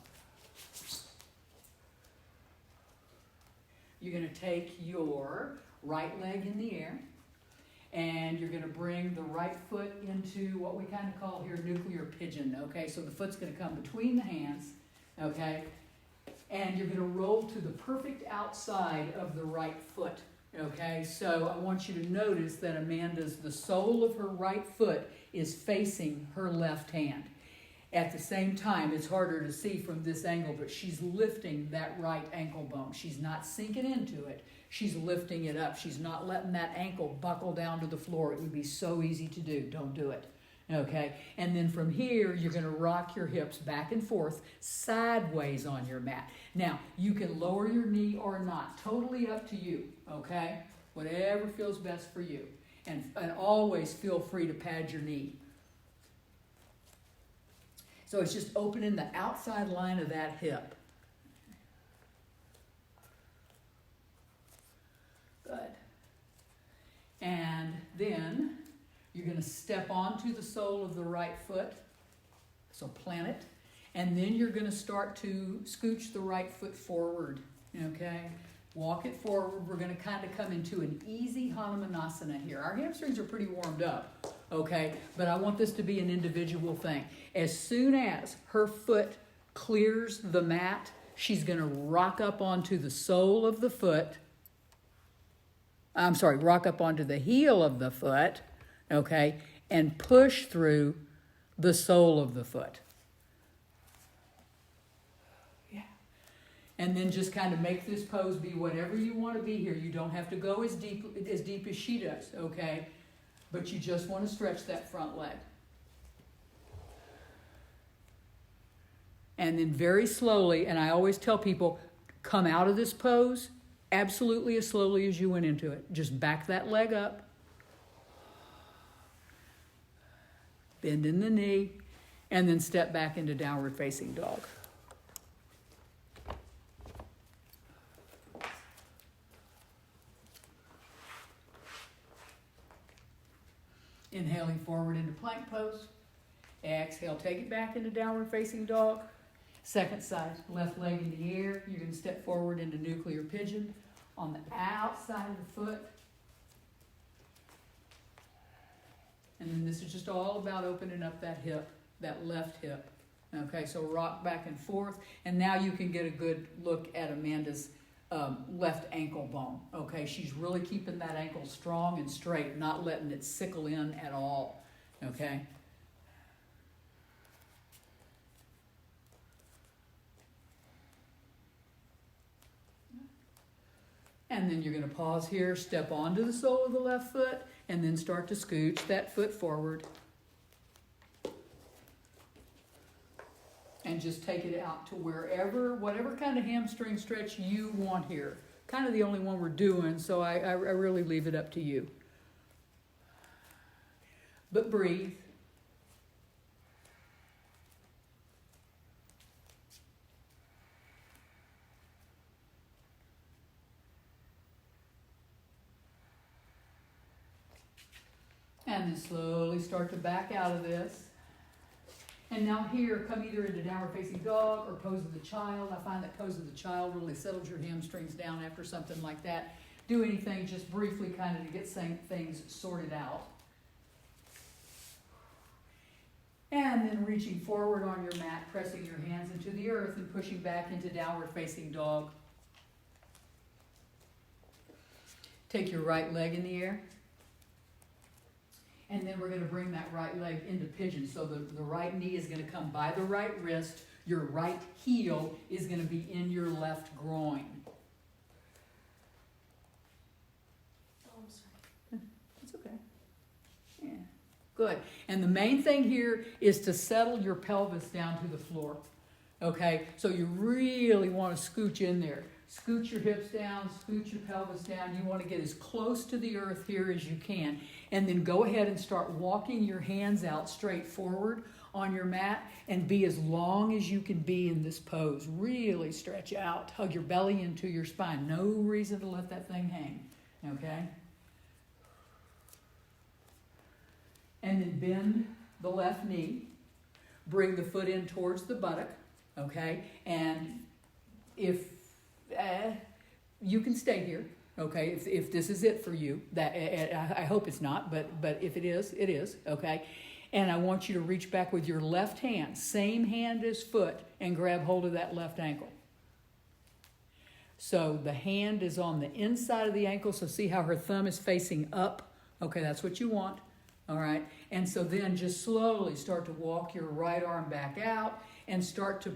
You're going to take your right leg in the air, and you're going to bring the right foot into what we kind of call here nuclear pigeon, okay? So the foot's going to come between the hands, okay? And you're going to roll to the perfect outside of the right foot, okay? So I want you to notice that the sole of her right foot is facing her left hand. At the same time, it's harder to see from this angle, but she's lifting that right ankle bone. She's not sinking into it. She's lifting it up. She's not letting that ankle buckle down to the floor. It would be so easy to do. Don't do it. Okay? And then from here, you're going to rock your hips back and forth sideways on your mat. Now, you can lower your knee or not. Totally up to you. Okay? Whatever feels best for you. And always feel free to pad your knee. So it's just opening the outside line of that hip. Good. And then you're going to step onto the sole of the right foot. So plant it. And then you're going to start to scooch the right foot forward. Okay? Walk it forward. We're going to kind of come into an easy Hanumanasana here. Our hamstrings are pretty warmed up. Okay? But I want this to be an individual thing. As soon as her foot clears the mat, she's going to rock up onto the sole of the foot. Rock up onto the heel of the foot, okay, and push through the sole of the foot. Yeah. And then just kind of make this pose be whatever you want to be here. You don't have to go as deep as she does, okay? But you just want to stretch that front leg. And then very slowly, and I always tell people, come out of this pose absolutely as slowly as you went into it. Just back that leg up. Bend in the knee. And then step back into downward facing dog. Inhaling forward into plank pose. Exhale, take it back into downward facing dog. Second side, left leg in the air. You're going to step forward into nuclear pigeon on the outside of the foot. And then this is just all about opening up that hip, that left hip. Okay, so rock back and forth. And now you can get a good look at Amanda's left ankle bone. Okay, she's really keeping that ankle strong and straight, not letting it sickle in at all. Okay. And then you're going to pause here, step onto the sole of the left foot, and then start to scooch that foot forward. And just take it out to wherever, whatever kind of hamstring stretch you want here. Kind of the only one we're doing, so I really leave it up to you. But breathe. And then slowly start to back out of this. And now here, come either into downward facing dog or pose of the child. I find that pose of the child really settles your hamstrings down after something like that. Do anything just briefly kind of to get things sorted out. And then reaching forward on your mat, pressing your hands into the earth and pushing back into downward facing dog. Take your right leg in the air. And then we're going to bring that right leg into pigeon. So the right knee is going to come by the right wrist. Your right heel is going to be in your left groin. Oh, I'm sorry. It's okay. Yeah. Good. And the main thing here is to settle your pelvis down to the floor. Okay? So you really want to scooch in there. Scoot your hips down, scoot your pelvis down. You want to get as close to the earth here as you can. And then go ahead and start walking your hands out straight forward on your mat and be as long as you can be in this pose. Really stretch out. Hug your belly into your spine. No reason to let that thing hang. Okay? And then bend the left knee. Bring the foot in towards the buttock. Okay? And if you can stay here, okay, if this is it for you, that I hope it's not, but if it is, it is, okay? And I want you to reach back with your left hand, same hand as foot, and grab hold of that left ankle. So the hand is on the inside of the ankle, so see how her thumb is facing up? Okay, that's what you want, All right, and so then just slowly start to walk your right arm back out and start to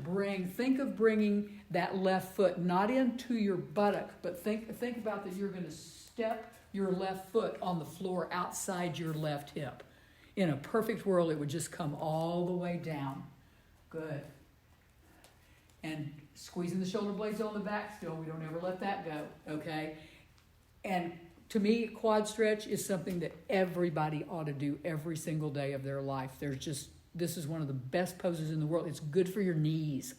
think of bringing that left foot not into your buttock, but think about that you're going to step your left foot on the floor outside your left hip. In a perfect world, it would just come all the way down. Good. And squeezing the shoulder blades on the back still. We don't ever let that go, okay? And to me, quad stretch is something that everybody ought to do every single day of their life. This is one of the best poses in the world. It's good for your knees,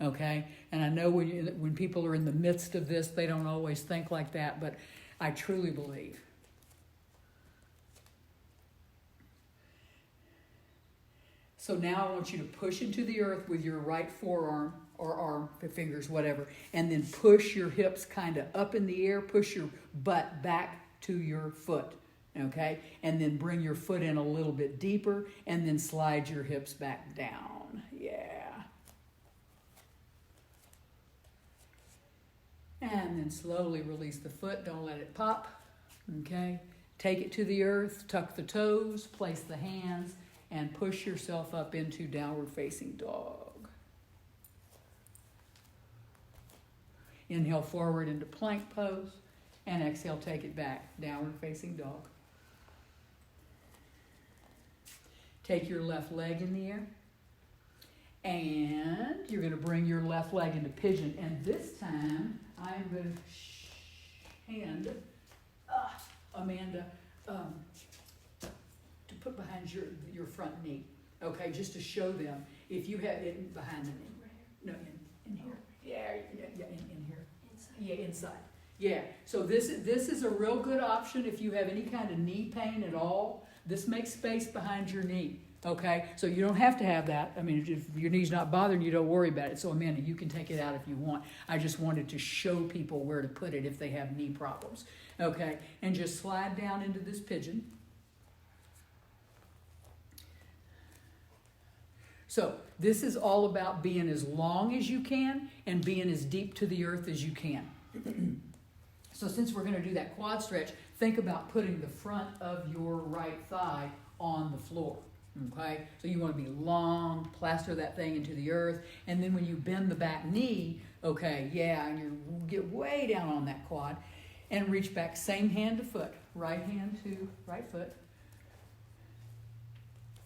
okay? And I know when people are in the midst of this, they don't always think like that, but I truly believe. So now I want you to push into the earth with your right forearm or arm, fingers, whatever, and then push your hips kind of up in the air, push your butt back to your foot, okay? And then bring your foot in a little bit deeper and then slide your hips back down. Yeah. And then slowly release the foot. Don't let it pop, okay? Take it to the earth, tuck the toes, place the hands, and push yourself up into downward facing dog. Inhale forward into plank pose, and exhale, take it back, downward facing dog. Take your left leg in the air, and you're going to bring your left leg into pigeon. And this time, I'm going to hand Amanda to put behind your front knee, okay, just to show them. If you have it behind the knee, no, in here. Yeah, in here. Inside. Yeah, inside. Yeah, so this is a real good option if you have any kind of knee pain at all. This makes space behind your knee, okay? So you don't have to have that. I mean, if your knee's not bothering you, don't worry about it. So Amanda, you can take it out if you want. I just wanted to show people where to put it if they have knee problems, okay? And just slide down into this pigeon. So this is all about being as long as you can and being as deep to the earth as you can. So since we're going to do that quad stretch, think about putting the front of your right thigh on the floor, okay? So you want to be long, plaster that thing into the earth, and then when you bend the back knee, okay, yeah, and you get way down on that quad, and reach back, same hand to foot, right hand to right foot,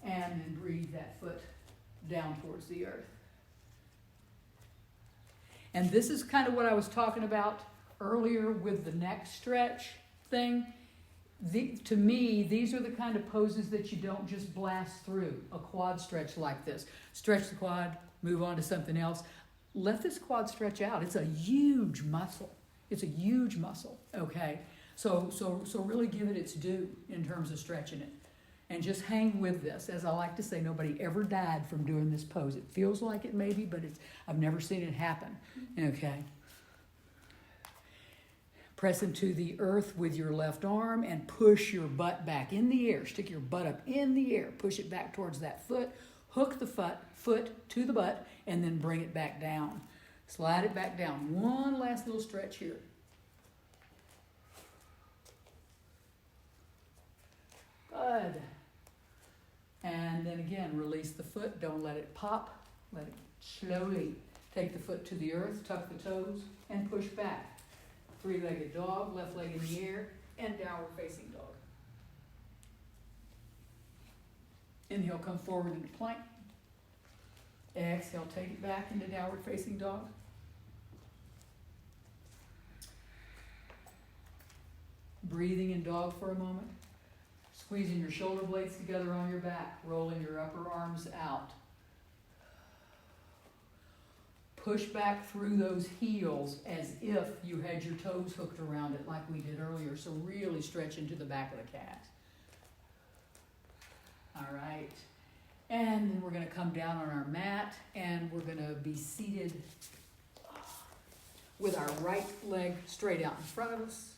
and then breathe that foot down towards the earth. And this is kind of what I was talking about earlier with the neck stretch thing. To me, these are the kind of poses that you don't just blast through. A quad stretch like this. Stretch the quad, move on to something else. Let this quad stretch out. It's a huge muscle. It's a huge muscle, okay? So really give it its due in terms of stretching it. And just hang with this. As I like to say, nobody ever died from doing this pose. It feels like it maybe, but I've never seen it happen. Okay. Press into the earth with your left arm and push your butt back in the air. Stick your butt up in the air. Push it back towards that foot. Hook the foot to the butt and then bring it back down. Slide it back down. One last little stretch here. Good. And then again, release the foot. Don't let it pop. Let it slowly take the foot to the earth, tuck the toes, and push back. Three-legged dog, left leg in the air, and downward facing dog. Inhale, come forward into plank. Exhale, take it back into downward facing dog. Breathing in dog for a moment. Squeezing your shoulder blades together on your back, rolling your upper arms out. Push back through those heels as if you had your toes hooked around it like we did earlier. So really stretch into the back of the cat. All right. And then we're going to come down on our mat and we're going to be seated with our right leg straight out in front of us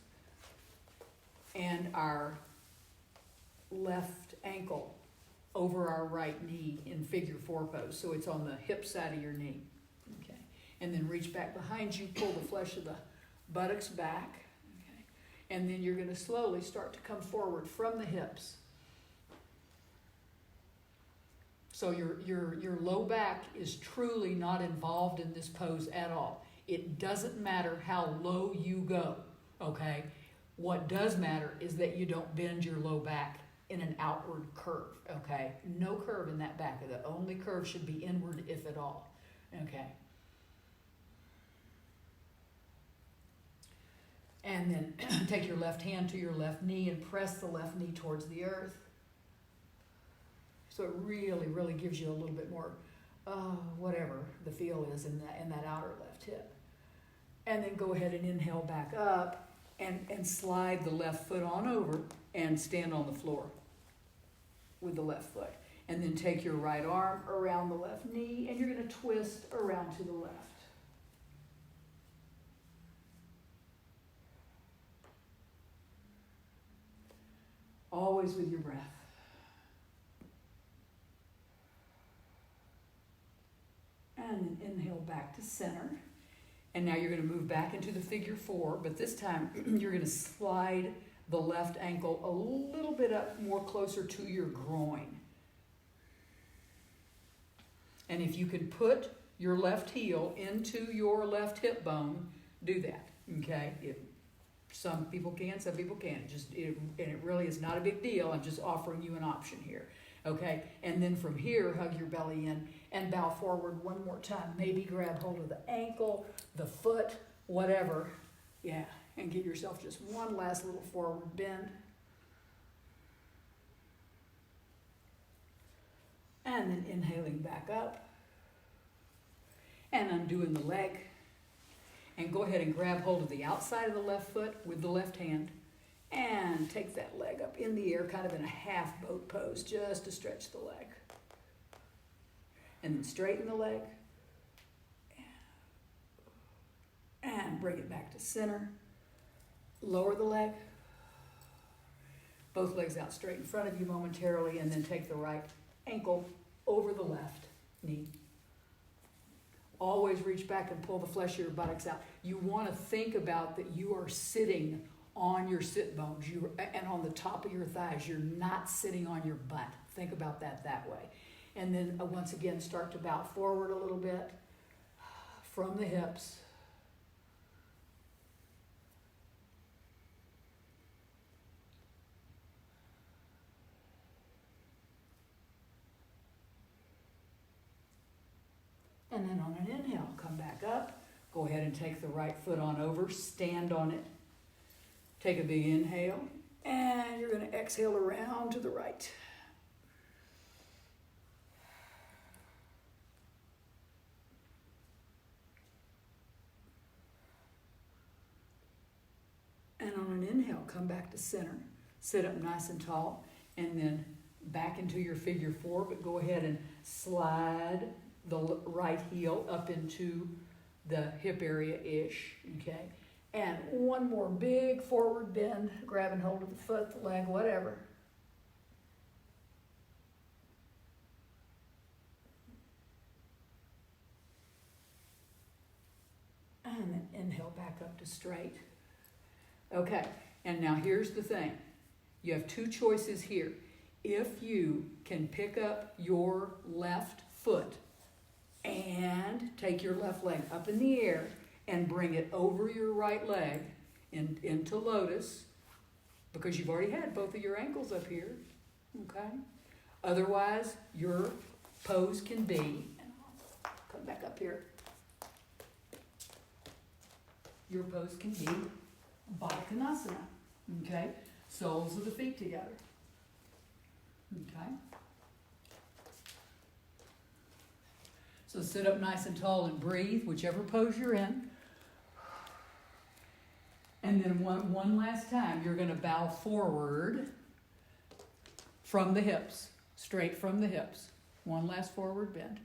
and our left ankle over our right knee in figure 4 pose. So it's on the hip side of your knee. Okay. And then reach back behind you, pull the flesh of the buttocks back. Okay. And then you're going to slowly start to come forward from the hips. So your low back is truly not involved in this pose at all. It doesn't matter how low you go, okay? What does matter is that you don't bend your low back in an outward curve, okay? No curve in that back. The only curve should be inward, if at all, okay? And then take your left hand to your left knee and press the left knee towards the earth. So it really, really gives you a little bit more, whatever the feel is in that outer left hip. And then go ahead and inhale back up and slide the left foot on over and stand on the floor with the left foot. And then take your right arm around the left knee and you're going to twist around to the left. Always with your breath. And then inhale back to center. And now you're going to move back into the figure four, but this time you're going to slide the left ankle a little bit up more closer to your groin. And if you can put your left heel into your left hip bone, do that, okay? Some people can, some people can't. And it really is not a big deal. I'm just offering you an option here, okay? And then from here, hug your belly in and bow forward one more time. Maybe grab hold of the ankle, the foot, whatever. Yeah, and give yourself just one last little forward bend. And then inhaling back up and undoing the leg. And go ahead and grab hold of the outside of the left foot with the left hand and take that leg up in the air, kind of in a half boat pose, just to stretch the leg. And then straighten the leg and bring it back to center. Lower the leg. Both legs out straight in front of you momentarily, and then take the right ankle over the left knee. Always reach back and pull the flesh of your buttocks out. You want to think about that you are sitting on your sit bones and on the top of your thighs. You're not sitting on your butt. Think about that way. And then once again, start to bow forward a little bit from the hips. And then on an inhale, come back up. Go ahead and take the right foot on over. Stand on it. Take a big inhale. And you're going to exhale around to the right. And on an inhale, come back to center. Sit up nice and tall. And then back into your figure four. But go ahead and slide the right heel up into the hip area-ish, okay? And one more big forward bend, grabbing hold of the foot, the leg, whatever. And then inhale back up to straight. Okay, and now here's the thing. You have two choices here. If you can pick up your left foot and take your left leg up in the air and bring it over your right leg into lotus, because you've already had both of your ankles up here, okay? Otherwise, your pose can be, and I'll come back up here, your pose can be Baddha Konasana, okay? Soles of the feet together, okay? So sit up nice and tall and breathe, whichever pose you're in. And then one last time, you're going to bow forward from the hips, straight from the hips. One last forward bend.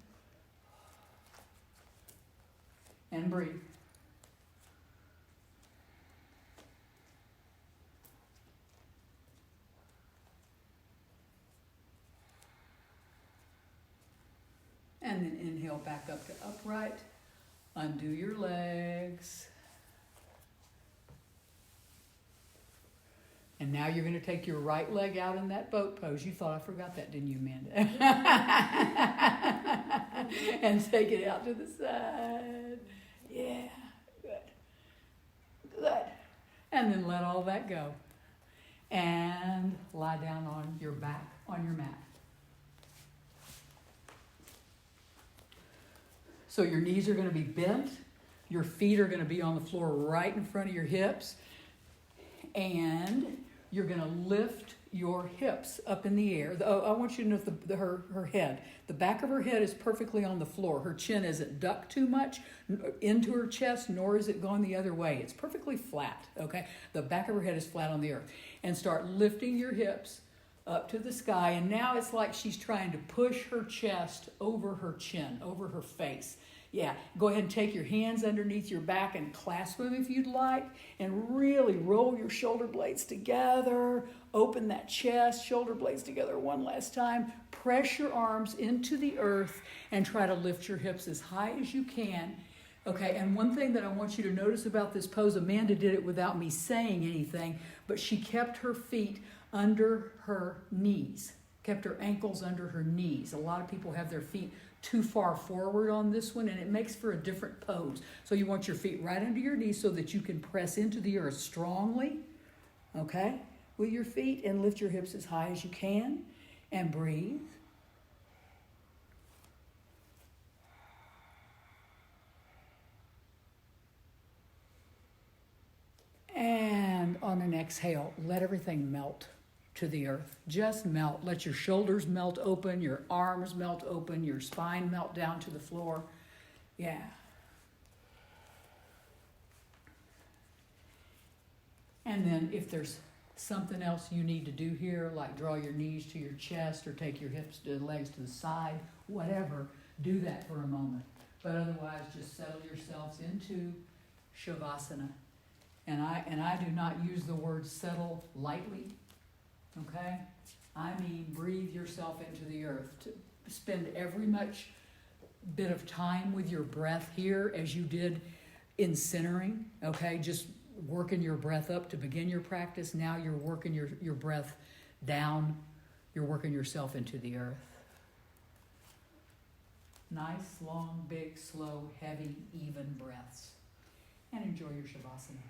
And breathe. And then inhale back up to upright. Undo your legs. And now you're going to take your right leg out in that boat pose. You thought I forgot that, didn't you, Amanda? And take it out to the side. Yeah, good. Good. And then let all that go. And lie down on your back, on your mat. So your knees are going to be bent. Your feet are going to be on the floor right in front of your hips. And you're going to lift your hips up in the air. I want you to note her head. The back of her head is perfectly on the floor. Her chin isn't ducked too much into her chest, nor is it going the other way. It's perfectly flat, okay? The back of her head is flat on the earth. And start lifting your hips up to the sky. And now it's like she's trying to push her chest over her chin, over her face. Yeah, go ahead and take your hands underneath your back and clasp them if you'd like. And really roll your shoulder blades together. Open that chest, shoulder blades together one last time. Press your arms into the earth and try to lift your hips as high as you can. Okay, and one thing that I want you to notice about this pose, Amanda did it without me saying anything, but she kept her feet under her knees, kept her ankles under her knees. A lot of people have their feet too far forward on this one, and it makes for a different pose. So you want your feet right under your knees so that you can press into the earth strongly, okay, with your feet, and lift your hips as high as you can, and breathe. And on an exhale, let everything melt to the earth. Just melt. Let your shoulders melt open, your arms melt open, your spine melt down to the floor. Yeah. And then if there's something else you need to do here, like draw your knees to your chest or take your hips to legs to the side, whatever, do that for a moment. But otherwise, just settle yourselves into Shavasana. And I do not use the word settle lightly. Okay? I mean, breathe yourself into the earth. To spend every much bit of time with your breath here as you did in centering. Okay? Just working your breath up to begin your practice. Now you're working your breath down. You're working yourself into the earth. Nice, long, big, slow, heavy, even breaths. And enjoy your Shavasana.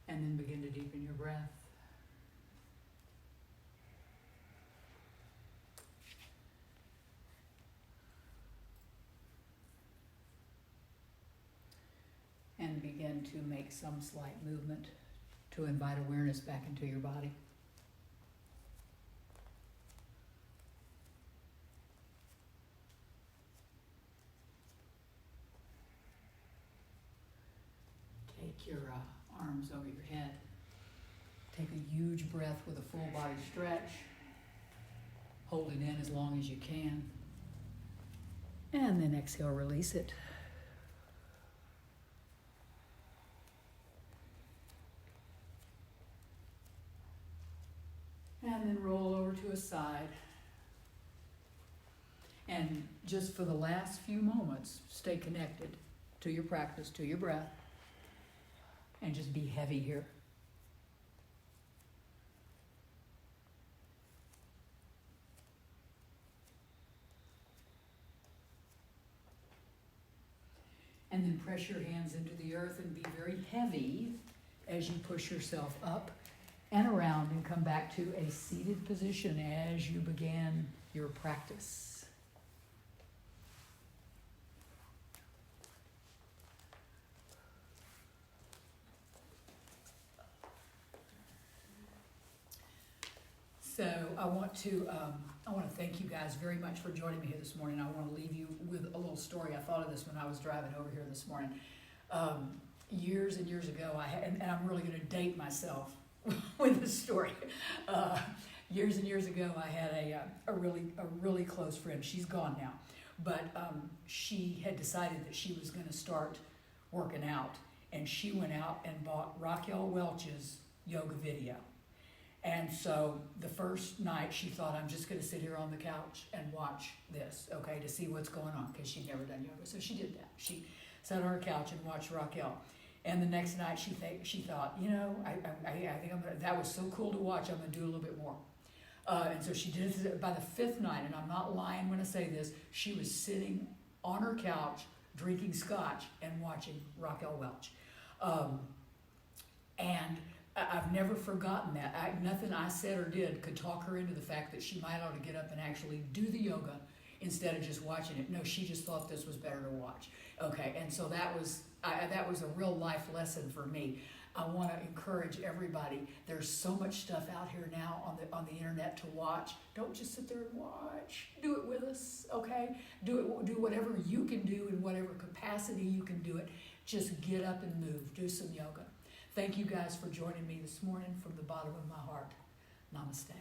And then begin to deepen your breath. And begin to make some slight movement to invite awareness back into your body. Take your arms over your head. Take a huge breath with a full body stretch. Hold it in as long as you can. And then exhale, release it. And then roll over to a side. And just for the last few moments, stay connected to your practice, to your breath, and just be heavy here. And then press your hands into the earth and be very heavy as you push yourself up and around and come back to a seated position as you began your practice. So I want to thank you guys very much for joining me here this morning. I want to leave you with a little story. I thought of this when I was driving over here this morning. Years and years ago, and I'm really going to date myself with this story. Years and years ago, I had a really close friend. She's gone now, but she had decided that she was going to start working out, and she went out and bought Raquel Welch's yoga video. And so the first night she thought, I'm just going to sit here on the couch and watch this, okay, to see what's going on, because she'd never done yoga. So she did that. She sat on her couch and watched Raquel. And the next night she thought, you know, I think that was so cool to watch, I'm going to do a little bit more. And so she did it. By the fifth night, and I'm not lying when I say this, she was sitting on her couch drinking scotch and watching Raquel Welch. And I've never forgotten that. Nothing I said or did could talk her into the fact that she might ought to get up and actually do the yoga instead of just watching it. No, she just thought this was better to watch. Okay, and so that was a real life lesson for me. I want to encourage everybody. There's so much stuff out here now on the internet to watch. Don't just sit there and watch. Do it with us, okay? Do whatever you can do in whatever capacity you can do it. Just get up and move. Do some yoga. Thank you guys for joining me this morning from the bottom of my heart. Namaste.